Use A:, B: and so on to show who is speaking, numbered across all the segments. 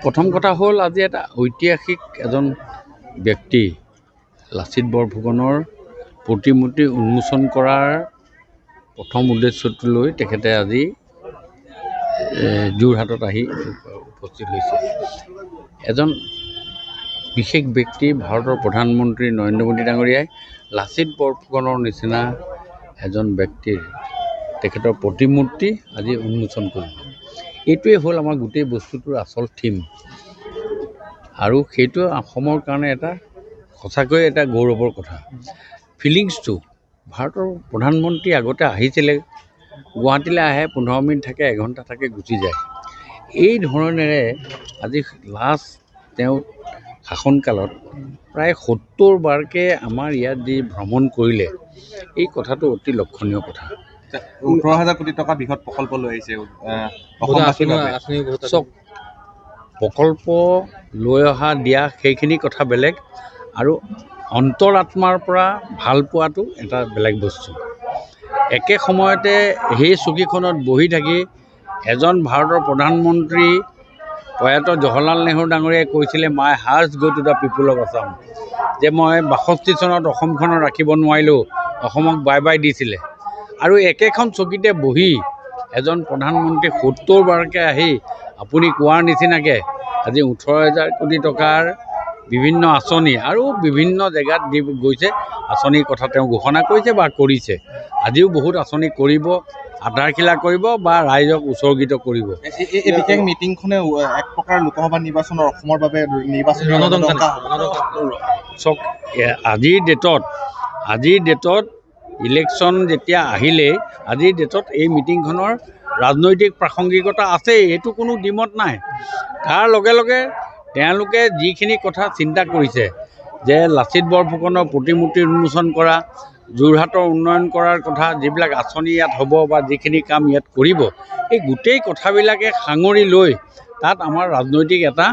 A: প্ৰথম কথা হ'ল আজি এটা ঐতিহাসিক এজন ব্যক্তি লাচিত বৰফুকনৰ প্ৰতিমূৰ্তি উন্মোচন কৰাৰ প্ৰথম উদ্দেশ্যটো লৈ তেখেতে আজি যোৰহাটত আহি উপস্থিত হৈছে। এজন বিশেষ ব্যক্তি ভাৰতৰ প্ৰধানমন্ত্ৰী নৰেন্দ্ৰ মোদী ডাঙৰীয়াই লাচিত বৰফুকনৰ নিচিনা এজন ব্যক্তিৰ তেখেতৰ প্ৰতিমূৰ্তি আজি উন্মোচন কৰিব। এইটোৱে হ'ল আমাৰ গোটেই বস্তুটোৰ আচল থিম আৰু সেইটো অসমৰ কাৰণে এটা সঁচাকৈ এটা গৌৰৱৰ কথা। ফিলিংছটো ভাৰতৰ প্ৰধানমন্ত্ৰী আগতে আহিছিলে, গুৱাহাটীলৈ আহে, 15 মিনিট থাকে, এঘণ্টা থাকে, গুচি যায়। এই ধৰণেৰে আজি লাষ্ট তেওঁ শাসনকালত প্ৰায় 70 বাৰকৈ আমাৰ ইয়াত যি ভ্ৰমণ কৰিলে, এই কথাটো অতি লক্ষণীয় কথা।
B: 18,000 কোটি টকা বৃহৎ প্ৰকল্প লৈ আহিছে
A: চব প্ৰকল্প লৈ অহা দিয়া সেইখিনি কথা বেলেগ, আৰু অন্তৰাত্মাৰ পৰা ভাল পোৱাটো এটা বেলেগ বস্তু। একে সময়তে সেই চকীখনত বহি থাকি এজন ভাৰতৰ প্ৰধানমন্ত্ৰী প্ৰয়াত জৱাহৰলাল নেহৰু ডাঙৰীয়াই কৈছিলে মাই হাৰ্টছ গ' to the people of Assam, যে মই 62 চনত অসমখনত ৰাখিব নোৱাৰিলোঁ, অসমক বাই বাই দিছিলে। আৰু একেখন চকীতে বহি এজন প্ৰধানমন্ত্ৰী 70 বাৰকৈ আহি আপুনি কোৱাৰ নিচিনাকৈ আজি 18,000 কোটি টকাৰ বিভিন্ন আঁচনি আৰু বিভিন্ন জেগাত দি গৈছে। আঁচনিৰ কথা তেওঁ ঘোষণা কৰিছে বা কৰিছে, আজিও বহুত আঁচনি কৰিব, আধাৰশিলা কৰিব বা ৰাইজক উৎসৰ্গিত কৰিব।
B: এই বিশেষ মিটিংখনে এক প্ৰকাৰ লোকসভা নিৰ্বাচনৰ অসমৰ বাবে নিৰ্বাচন
A: চাওক, আজিৰ ডেটত ইলেকশ্যন যেতিয়া আহিলে, আজিৰ ডেটত এই মিটিংখনৰ ৰাজনৈতিক প্ৰাসংগিকতা আছেই, এইটো কোনো দ্বিমত নাই। তাৰ লগে লগে তেওঁলোকে যিখিনি কথা চিন্তা কৰিছে যে লাচিত বৰফুকনৰ প্ৰতিমূৰ্তি উন্মোচন কৰা, যোৰহাটৰ উন্নয়ন কৰাৰ কথা, যিবিলাক আঁচনি ইয়াত হ'ব বা যিখিনি কাম ইয়াত কৰিব, এই গোটেই কথাবিলাকে সাঙুৰি লৈ তাত আমাৰ ৰাজনৈতিক এটা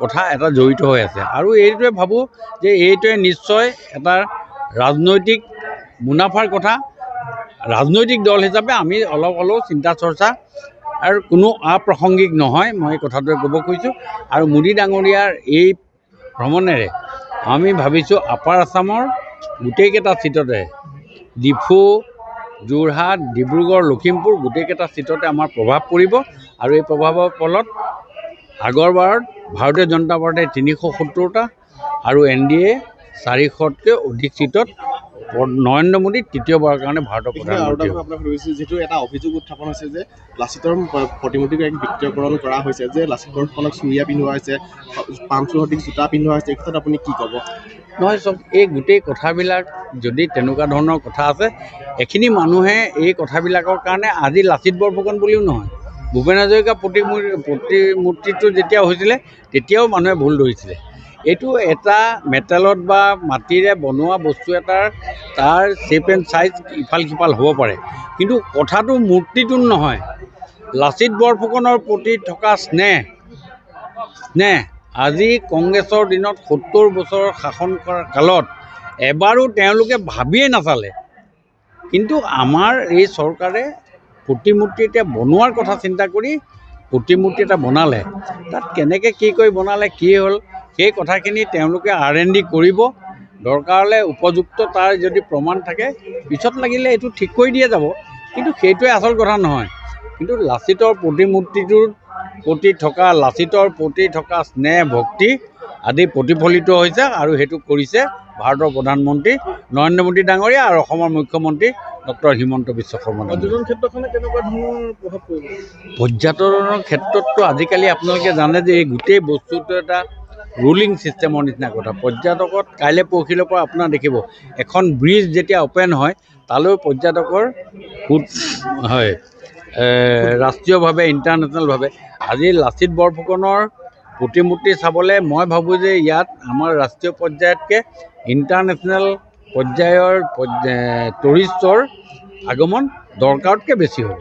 A: কথা এটা জড়িত হৈ আছে। আৰু এইটোৱে ভাবোঁ যে এইটোৱে নিশ্চয় এটা ৰাজনৈতিক মুনাফাৰ কথা। ৰাজনৈতিক দল হিচাপে আমি অলপ হ'লেও চিন্তা চৰ্চা আৰু কোনো আপ্ৰাসংগিক নহয়, মই এই কথাটোৱে ক'ব খুজিছোঁ। আৰু মোদী ডাঙৰীয়াৰ এই ভ্ৰমণেৰে আমি ভাবিছোঁ আপাৰ আছামৰ গোটেইকেইটা ছিটতে, ডিফু, যোৰহাট, ডিব্ৰুগড়, লখিমপুৰ গোটেইকেইটা ছিটতে আমাৰ প্ৰভাৱ পৰিব। আৰু এই প্ৰভাৱৰ ফলত আগৰবাৰত ভাৰতীয় জনতা পাৰ্টীয়ে 370টা আৰু NDA 400তকৈ অধিক ছিটত নৰেন্দ্ৰ মোদী তৃতীয়বাৰৰ কাৰণে ভাৰতৰ প্ৰধানমন্ত্ৰী।
B: আপোনাক সুধিছোঁ, যিহেতু এটা অভিযোগ উত্থাপন হৈছে যে লাচিতৰ প্ৰতিমূৰ্তিক এক বিকৃতকৰণ কৰা হৈছে, যে লাচিত বৰফুকনক চুৰিয়া পিন্ধোৱা হৈছে, পামচুৰ সঠিক জোতা পিন্ধোৱা হৈছে, এই ক্ষেত্ৰত আপুনি কি ক'ব?
A: নহয়, চব এই গোটেই কথাবিলাক যদি তেনেকুৱা ধৰণৰ কথা আছে, এইখিনি মানুহে এই কথাবিলাকৰ কাৰণে আজি লাচিত বৰফুকন বুলিও নহয়, ভূপেন হাজৰিকা প্ৰতিমূৰ্তিটো যেতিয়া হৈছিলে তেতিয়াও মানুহে ভুল ধৰিছিলে। এইটো এটা মেটেলত বা মাটিৰে বনোৱা বস্তু এটাৰ তাৰ শ্বেপ এণ্ড চাইজ ইফাল সিফাল হ'ব পাৰে, কিন্তু কথাটো মূৰ্তিটোত নহয়। লাচিত বৰফুকনৰ প্ৰতি থকা স্নেহ আজি কংগ্ৰেছৰ দিনত 70 বছৰৰ শাসন কৰাৰ কালত এবাৰো তেওঁলোকে ভাবিয়ে নাচালে। কিন্তু আমাৰ এই চৰকাৰে প্ৰতিমূৰ্তি এটা বনোৱাৰ কথা চিন্তা কৰি প্ৰতিমূৰ্তি এটা বনালে। তাত কেনেকৈ কি কৰি বনালে, কি হ'ল, সেই কথাখিনি তেওঁলোকে R&D কৰিব। দৰকাৰ হ'লে উপযুক্ত তাৰ যদি প্ৰমাণ থাকে পিছত লাগিলে এইটো ঠিক কৰি দিয়া যাব, কিন্তু সেইটোৱে আচল কথা নহয়। কিন্তু লাচিতৰ প্ৰতিমূৰ্তিটোৰ প্ৰতি থকা লাচিতৰ প্ৰতি থকা স্নেহ ভক্তি আদি প্ৰতিফলিত হৈছে, আৰু সেইটো কৰিছে ভাৰতৰ প্ৰধানমন্ত্ৰী নৰেন্দ্ৰ মোদী ডাঙৰীয়া আৰু অসমৰ মুখ্যমন্ত্ৰী ডক্টৰ হিমন্ত বিশ্ব শৰ্মা ডাঙৰীয়া।
B: পৰ্যটন ক্ষেত্ৰখনে কেনেকুৱা ধৰণৰ প্ৰভাৱ পৰিব?
A: পৰ্যটনৰ ক্ষেত্ৰততো আজিকালি আপোনালোকে জানে যে এই গোটেই বস্তুটো এটা ৰুলিং ছিষ্টেমৰ নিচিনা কথা। পৰ্যটকত কাইলৈ পৰহিলৰ পৰা আপোনাৰ দেখিব এখন ব্ৰিজ যেতিয়া অ'পেন হয় তালৈ পৰ্যটকৰ হয় ৰাষ্ট্ৰীয়ভাৱে, ইণ্টাৰনেশ্যনেলভাৱে। আজি লাচিত বৰফুকনৰ প্ৰতিমূৰ্তি চাবলৈ মই ভাবোঁ যে ইয়াত আমাৰ ৰাষ্ট্ৰীয় পৰ্যায়তকৈ ইণ্টাৰনেশ্যনেল পৰ্যায়ৰ টুৰিষ্টৰ আগমন দৰকাৰতকৈ বেছি হ'ব।